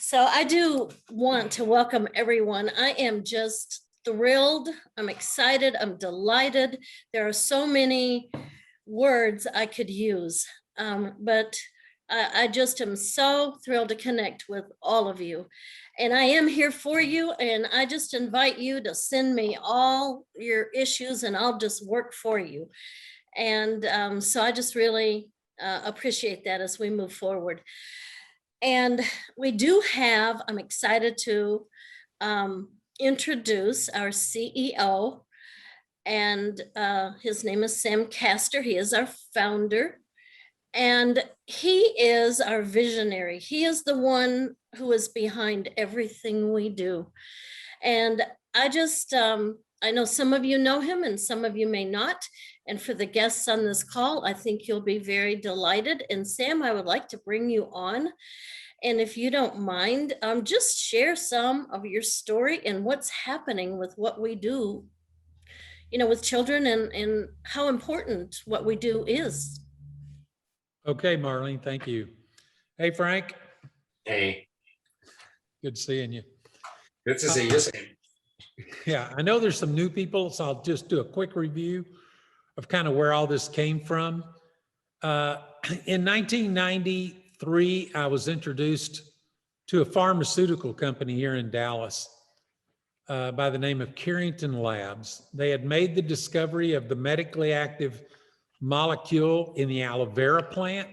So I do want to welcome everyone. I am just thrilled. I'm excited. I'm delighted. There are so many words I could use, but I just am so thrilled to connect with all of you. And I am here for you. And I just invite you to send me all your issues and I'll just work for you. And so I just really appreciate that as we move forward. And we do have, I'm excited to introduce our CEO, and his name is Sam Castor. He is our founder, and he is our visionary. He is the one who is behind everything we do. And I just, I know some of you know him and some of you may not. And for the guests on this call, I think you'll be very delighted. And Sam, I would like to bring you on. And if you don't mind, just share some of your story and what's happening with what we do, with children and how important what we do is. Okay, Marlene, thank you. Hey, Frank. Hey, Good seeing you. good to see you. Yeah, I know there's some new people, so I'll just do a quick review of kind of where all this came from. In 1993, I was introduced to a pharmaceutical company here in Dallas by the name of Carrington Labs. They had made the discovery of the medically active molecule in the Alovéa plant.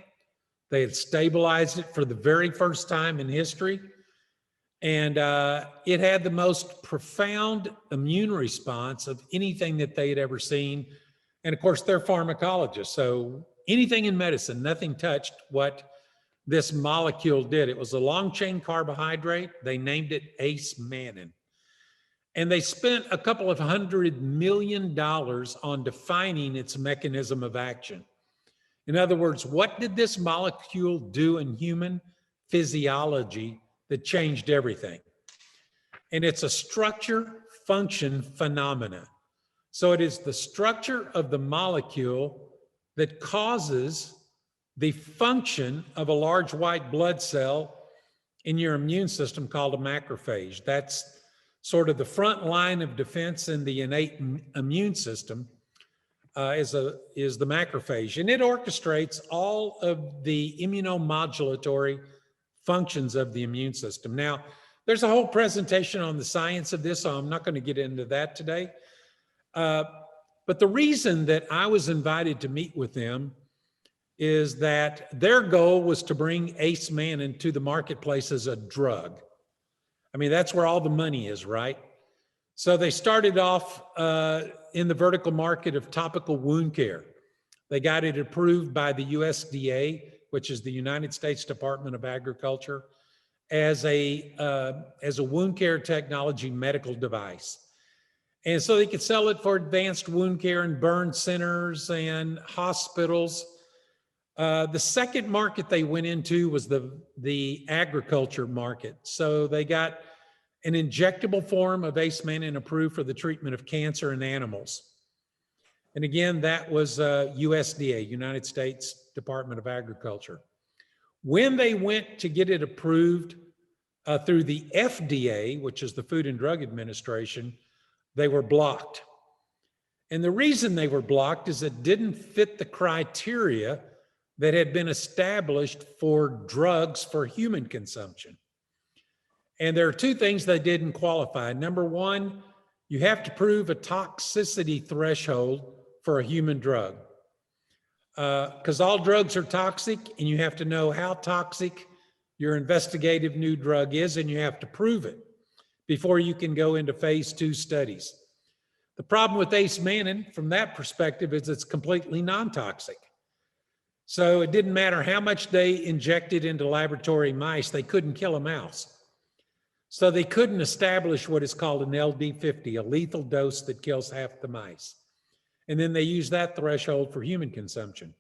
They had stabilized it for the very first time in history. And it had the most profound immune response of anything that they had ever seen. And of course, they're pharmacologists. So anything in medicine, nothing touched what this molecule did. It was a long chain carbohydrate. They named it ace-mannan. And they spent a couple of $100 million on defining its mechanism of action. In other words, what did this molecule do in human physiology that changed everything? And it's a structure function phenomena. So it is the structure of the molecule that causes the function of a large white blood cell in your immune system called a macrophage. That's sort of the front line of defense in the innate immune system is the macrophage. And it orchestrates all of the immunomodulatory functions of the immune system. Now, there's a whole presentation on the science of this, so I'm not going to get into that today. But the reason that I was invited to meet with them is that their goal was to bring ace-mannan to the marketplace as a drug. I mean, that's where all the money is, right? So they started off in the vertical market of topical wound care. They got it approved by the USDA, which is the United States Department of Agriculture, as a wound care technology medical device. And so they could sell it for advanced wound care and burn centers and hospitals. The second market they went into was the agriculture market. So they got an injectable form of ace-mannan approved for the treatment of cancer in animals. And again, that was USDA, United States Department of Agriculture. When they went to get it approved through the FDA, which is the Food and Drug Administration, they were blocked. And the reason they were blocked is it didn't fit the criteria that had been established for drugs for human consumption. And there are two things they didn't qualify. Number one, you have to prove a toxicity threshold for a human drug. Because all drugs are toxic, and you have to know how toxic your investigative new drug is, and you have to prove it before you can go into phase 2 studies. The problem with ace-mannan from that perspective is it's completely non-toxic. So it didn't matter how much they injected into laboratory mice, they couldn't kill a mouse. So they couldn't establish what is called an LD50, a lethal dose that kills half the mice. And then they used that threshold for human consumption.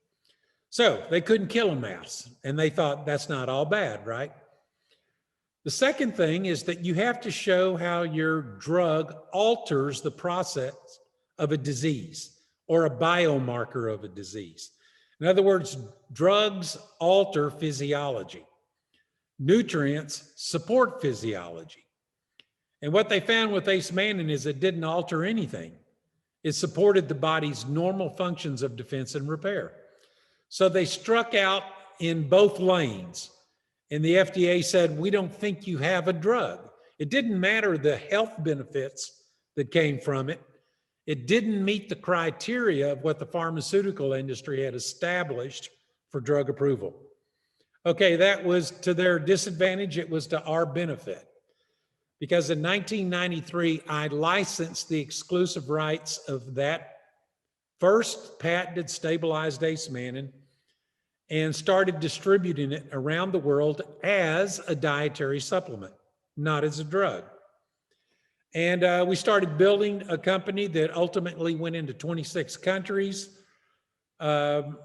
So they couldn't kill a mouse, and they thought that's not all bad, right? The second thing is that you have to show how your drug alters the process of a disease or a biomarker of a disease. In other words, drugs alter physiology. nutrients support physiology. And what they found with ACE mannan is it didn't alter anything. It supported the body's normal functions of defense and repair. So they struck out in both lanes. And the FDA said, we don't think you have a drug. It didn't matter the health benefits that came from it. It didn't meet the criteria of what the pharmaceutical industry had established for drug approval. Okay, that was to their disadvantage. It was to our benefit. Because in 1993, I licensed the exclusive rights of that first patented stabilized ACE mannan and started distributing it around the world as a dietary supplement, not as a drug. And we started building a company that ultimately went into 26 countries. And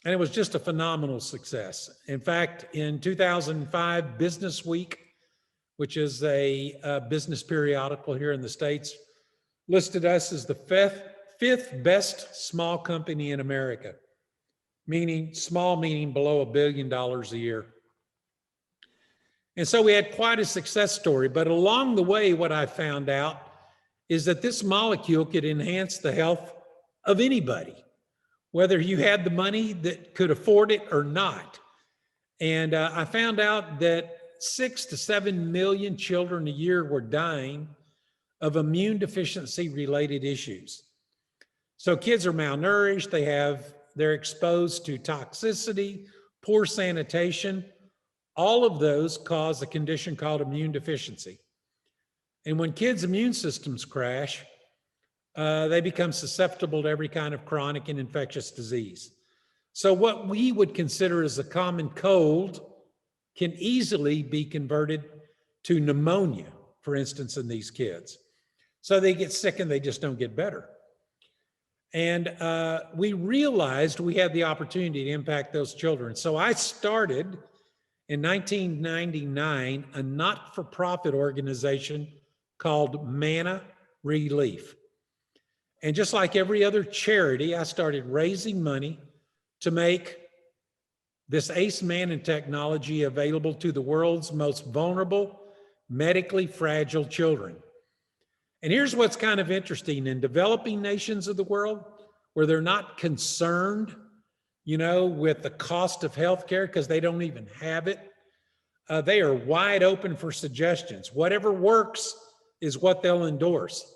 it was just a phenomenal success. In fact, in 2005, Business Week, which is a business periodical here in the States, listed us as the fifth best small company in America, meaning small, meaning below $1 billion a year. And so we had quite a success story, but along the way, what I found out is that this molecule could enhance the health of anybody, whether you had the money that could afford it or not. And I found out that 6 to 7 million children a year were dying of immune deficiency related issues. So kids are malnourished, they're exposed to toxicity, poor sanitation. All of those cause a condition called immune deficiency. And when kids' immune systems crash, they become susceptible to every kind of chronic and infectious disease. So what we would consider as a common cold can easily be converted to pneumonia, for instance, in these kids. So they get sick and they just don't get better. And we realized we had the opportunity to impact those children. So I started in 1999 a not-for-profit organization called Manna Relief. And just like every other charity, I started raising money to make this ACE mannan technology available to the world's most vulnerable, medically fragile children. And here's what's kind of interesting. In developing nations of the world, where they're not concerned, with the cost of healthcare because they don't even have it, they are wide open for suggestions. Whatever works is what they'll endorse.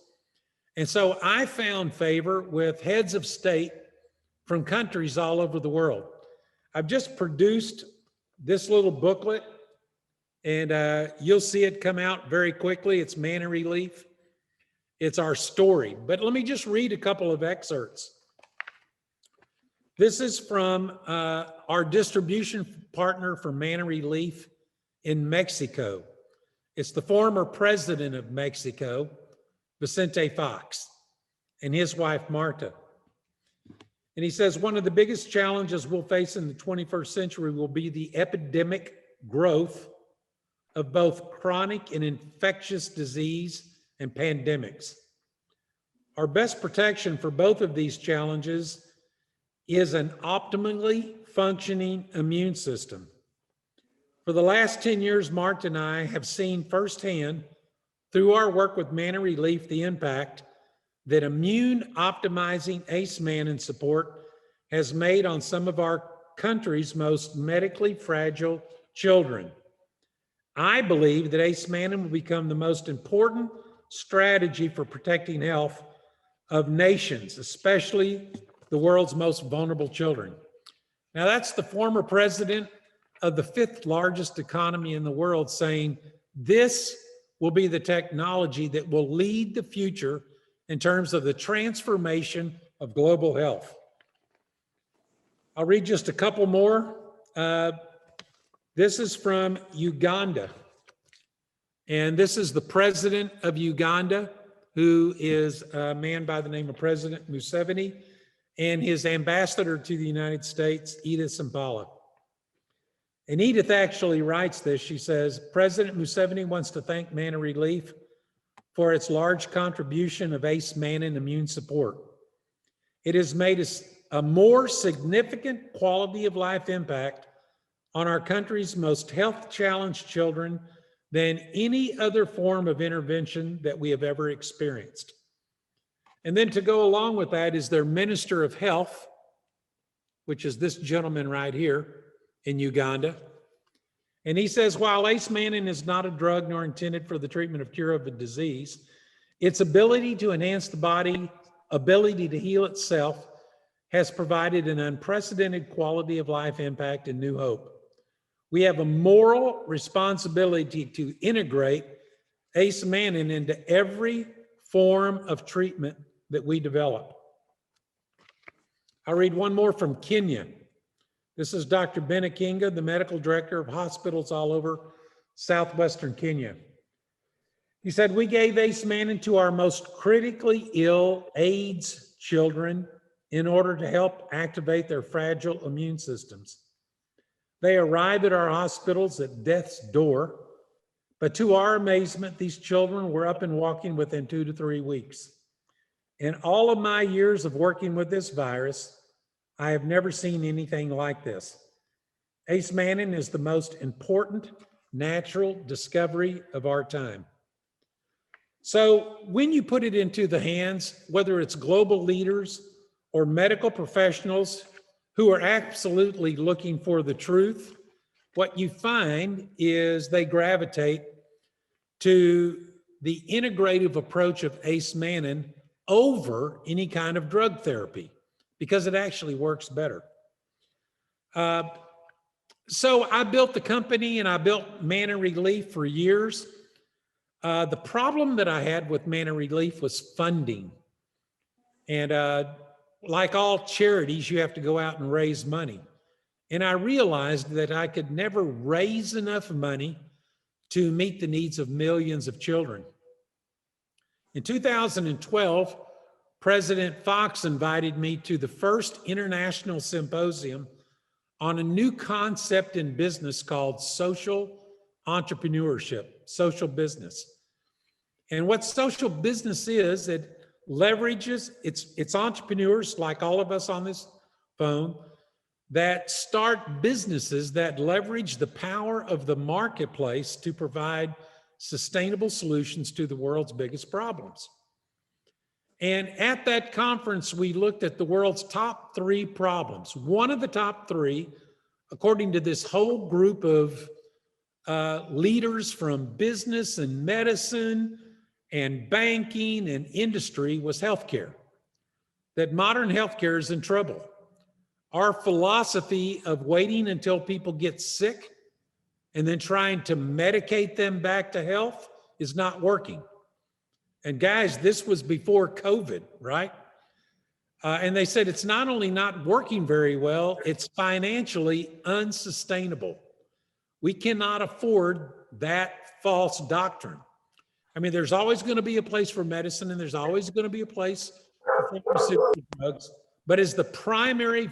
And so I found favor with heads of state from countries all over the world. I've just produced this little booklet, and you'll see it come out very quickly. It's Manna Relief. It's our story. But let me just read a couple of excerpts. This is from our distribution partner for Manna Relief in Mexico. It's the former president of Mexico, Vicente Fox, and his wife, Marta. And he says, one of the biggest challenges we'll face in the 21st century will be the epidemic growth of both chronic and infectious disease and pandemics. Our best protection for both of these challenges is an optimally functioning immune system. For the last 10 years, Marta and I have seen firsthand through our work with Manna Relief the impact that immune optimizing ACE mannan support has made on some of our country's most medically fragile children. I believe that ACE mannan will become the most important strategy for protecting health of nations, especially the world's most vulnerable children. Now that's the former president of the 5th largest economy in the world saying this will be the technology that will lead the future in terms of the transformation of global health. I'll read just a couple more. This is from Uganda. And this is the president of Uganda, who is a man by the name of President Museveni, and his ambassador to the United States, Edith Sampala. And Edith actually writes this. She says, President Museveni wants to thank Manna Relief for its large contribution of ACE mannan immune support. It has made a more significant quality of life impact on our country's most health-challenged children than any other form of intervention that we have ever experienced. And then to go along with that is their Minister of Health, which is this gentleman right here in Uganda. And he says, while acemannan is not a drug nor intended for the treatment of cure of a disease, its ability to enhance the body, ability to heal itself, has provided an unprecedented quality of life impact and new hope. We have a moral responsibility to integrate acemannan into every form of treatment that we develop. I'll read one more from Kenya. This is Dr. Benakinga, the medical director of hospitals all over southwestern Kenya. He said, we gave acemannan to our most critically ill AIDS children in order to help activate their fragile immune systems. They arrived at our hospitals at death's door, but to our amazement, these children were up and walking within 2 to 3 weeks. In all of my years of working with this virus, I have never seen anything like this. Acemannan is the most important natural discovery of our time. So when you put it into the hands, whether it's global leaders or medical professionals who are absolutely looking for the truth, what you find is they gravitate to the integrative approach of acemannan over any kind of drug therapy because it actually works better. So I built the company and I built Manna Relief for years. The problem that I had with Manna Relief was funding. And like all charities, you have to go out and raise money. And I realized that I could never raise enough money to meet the needs of millions of children. In 2012, President Fox invited me to the first international symposium on a new concept in business called social entrepreneurship, social business. And what social business is, it leverages, it's entrepreneurs like all of us on this phone that start businesses that leverage the power of the marketplace to provide sustainable solutions to the world's biggest problems. And at that conference, we looked at the world's top 3 problems. One of the top 3, according to this whole group of leaders from business and medicine and banking and industry, was healthcare. That modern healthcare is in trouble. Our philosophy of waiting until people get sick and then trying to medicate them back to health is not working. And guys, this was before COVID, right? And they said it's not only not working very well, it's financially unsustainable. We cannot afford that false doctrine. I mean, there's always going to be a place for medicine and there's always going to be a place for pharmaceutical drugs, but as the primary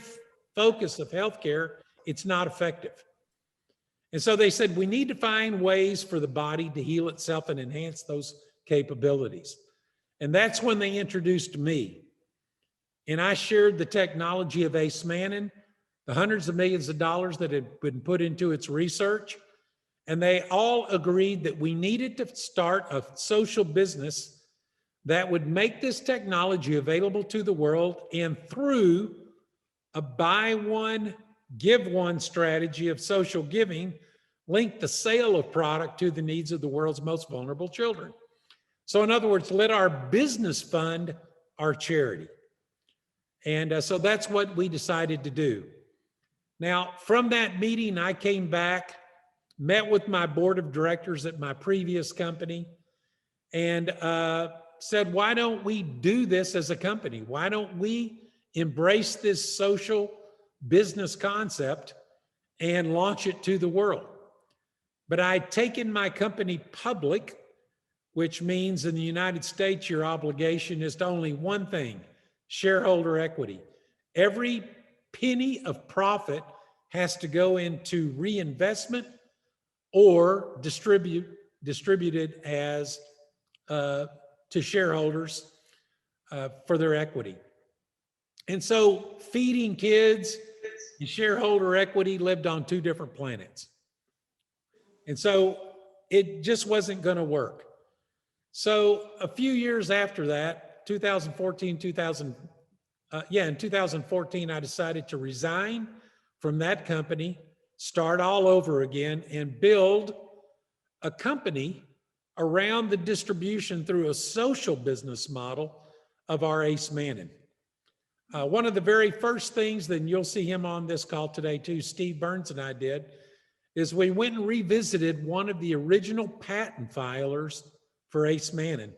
focus of healthcare, it's not effective. And so they said, we need to find ways for the body to heal itself and enhance those capabilities. And that's when they introduced me. And I shared the technology of acemannan, the hundreds of millions of dollars that had been put into its research. And they all agreed that we needed to start a social business that would make this technology available to the world, and through a buy one, give one strategy of social giving, link the sale of product to the needs of the world's most vulnerable children. So in other words, let our business fund our charity. And so that's what we decided to do. Now, from that meeting, I came back, met with my board of directors at my previous company, and said, why don't we do this as a company? Why don't we embrace this social business concept and launch it to the world? But I'd taken my company public, which means in the United States, your obligation is to only one thing: shareholder equity. Every penny of profit has to go into reinvestment or distributed as to shareholders for their equity. And so feeding kids and shareholder equity lived on two different planets. And so it just wasn't going to work. So a few years after that, 2014, in 2014, I decided to resign from that company, start all over again, and build a company around the distribution through a social business model of our Ace Manning. One of the very first things, then you'll see him on this call today too, Steve Burns and I did, is we went and revisited one of the original patent filers for Ace Manning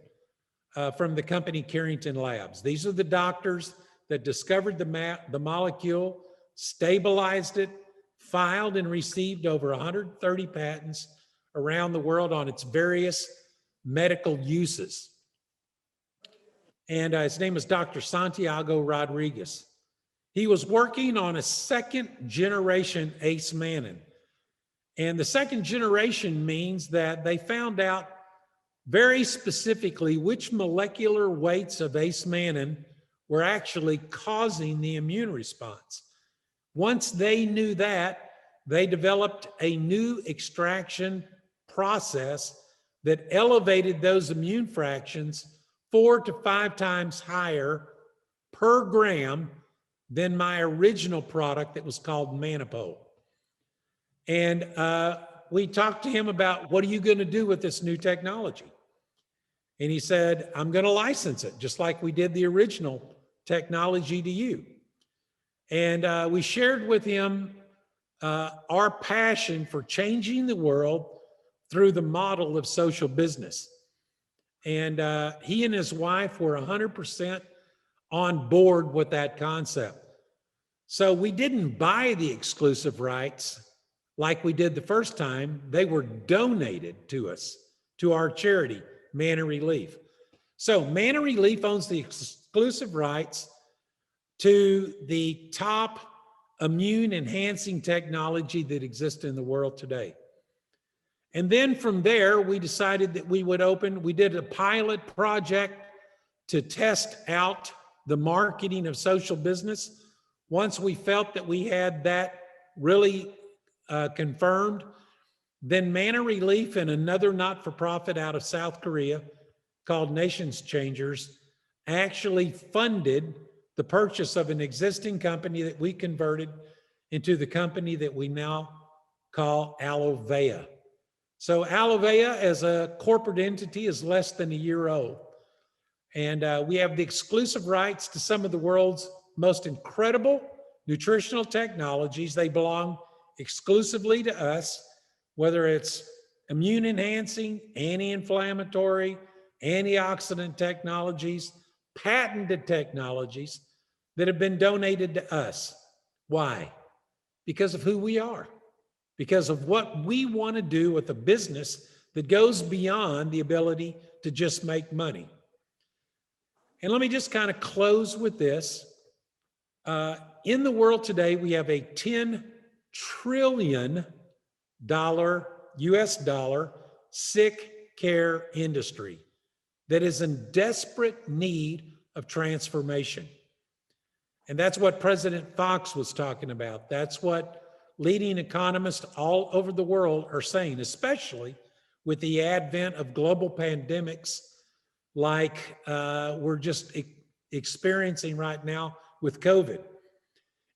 from the company Carrington Labs. These are the doctors that discovered the molecule, stabilized it, filed and received over 130 patents around the world on its various medical uses. And his name is Dr. Santiago Rodriguez. He was working on a second generation Ace Manning. And the second generation means that they found out very specifically which molecular weights of Ace Manning were actually causing the immune response. Once they knew that, they developed a new extraction process that elevated those immune fractions 4 to 5 times higher per gram than my original product that was called Manipole. And we talked to him about, what are you going to do with this new technology? And he said, I'm going to license it, just like we did the original technology to you. And we shared with him our passion for changing the world through the model of social business. And he and his wife were 100% on board with that concept. So we didn't buy the exclusive rights like we did the first time. They were donated to us, to our charity, Manna Relief. So Manna Relief owns the exclusive rights to the top immune enhancing technology that exists in the world today. And then from there, we decided that we did a pilot project to test out the marketing of social business. Once we felt that we had that really confirmed, then Manna Relief and another not-for-profit out of South Korea called Nations Changers actually funded the purchase of an existing company that we converted into the company that we now call Alovéa. So Alovéa as a corporate entity is less than a year old. And we have the exclusive rights to some of the world's most incredible nutritional technologies. They belong exclusively to us, whether it's immune enhancing, anti-inflammatory, antioxidant technologies, patented technologies that have been donated to us. Why? Because of who we are, because of what we want to do with a business that goes beyond the ability to just make money. And let me just kind of close with this. In the world today, we have a $10 trillion US dollar sick care industry that is in desperate need of transformation. And that's what President Fox was talking about. That's what leading economists all over the world are saying, especially with the advent of global pandemics like we're just experiencing right now with COVID.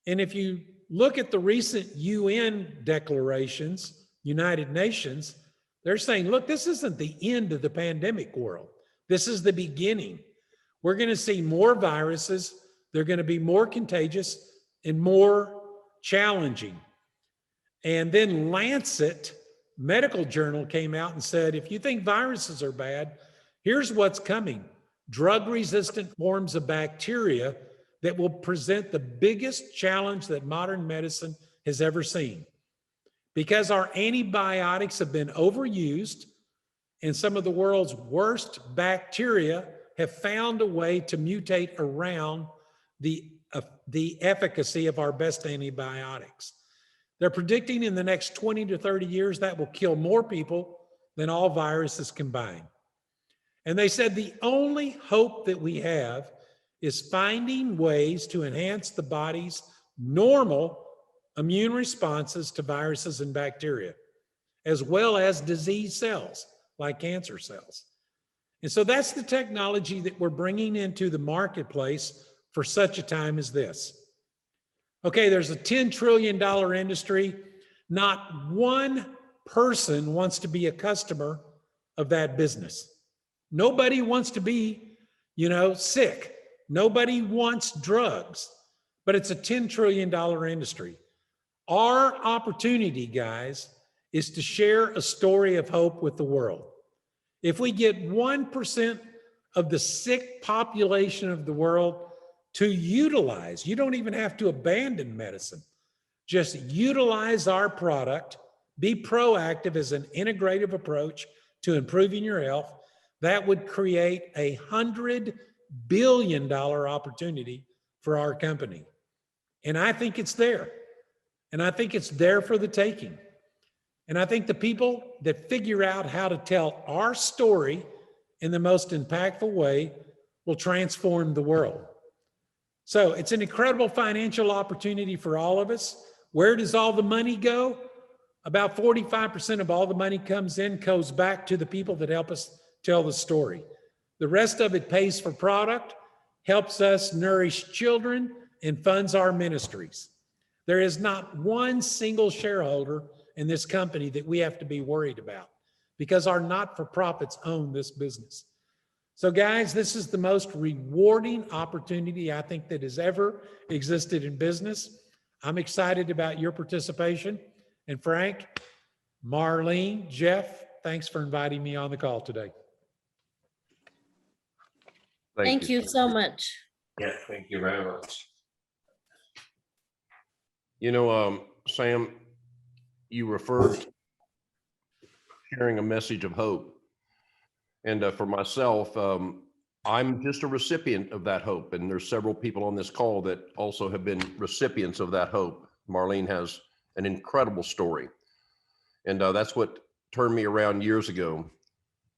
And if you look at the recent UN declarations, United Nations, they're saying, look, this isn't the end of the pandemic world. This is the beginning. We're going to see more viruses. They're going to be more contagious and more challenging. And then Lancet Medical Journal came out and said, if you think viruses are bad, here's what's coming. Drug-resistant forms of bacteria that will present the biggest challenge that modern medicine has ever seen. Because our antibiotics have been overused and some of the world's worst bacteria have found a way to mutate around the efficacy of our best antibiotics. They're predicting in the next 20 to 30 years that will kill more people than all viruses combined. And they said the only hope that we have is finding ways to enhance the body's normal immune responses to viruses and bacteria, as well as disease cells like cancer cells. And so that's the technology that we're bringing into the marketplace for such a time as this. Okay, there's a $10 trillion industry. Not one person wants to be a customer of that business. Nobody wants to be, sick. Nobody wants drugs, but it's a $10 trillion industry. Our opportunity, guys, is to share a story of hope with the world. If we get 1% of the sick population of the world to utilize, you don't even have to abandon medicine, just utilize our product, be proactive as an integrative approach to improving your health, that would create $100 billion opportunity for our company. And I think it's there. And I think it's there for the taking. And I think the people that figure out how to tell our story in the most impactful way will transform the world. So it's an incredible financial opportunity for all of us. Where does all the money go? About 45% of all the money goes back to the people that help us tell the story. The rest of it pays for product, helps us nourish children, and funds our ministries. There is not one single shareholder in this company that we have to be worried about because our not-for-profits own this business. So guys, this is the most rewarding opportunity I think that has ever existed in business. I'm excited about your participation. And Frank, Marlene, Jeff, thanks for inviting me on the call today. Thank you so much. Yeah, thank you very much. Sam, you referred to sharing a message of hope. And for myself, I'm just a recipient of that hope. And there's several people on this call that also have been recipients of that hope. Marlene has an incredible story. And that's what turned me around years ago.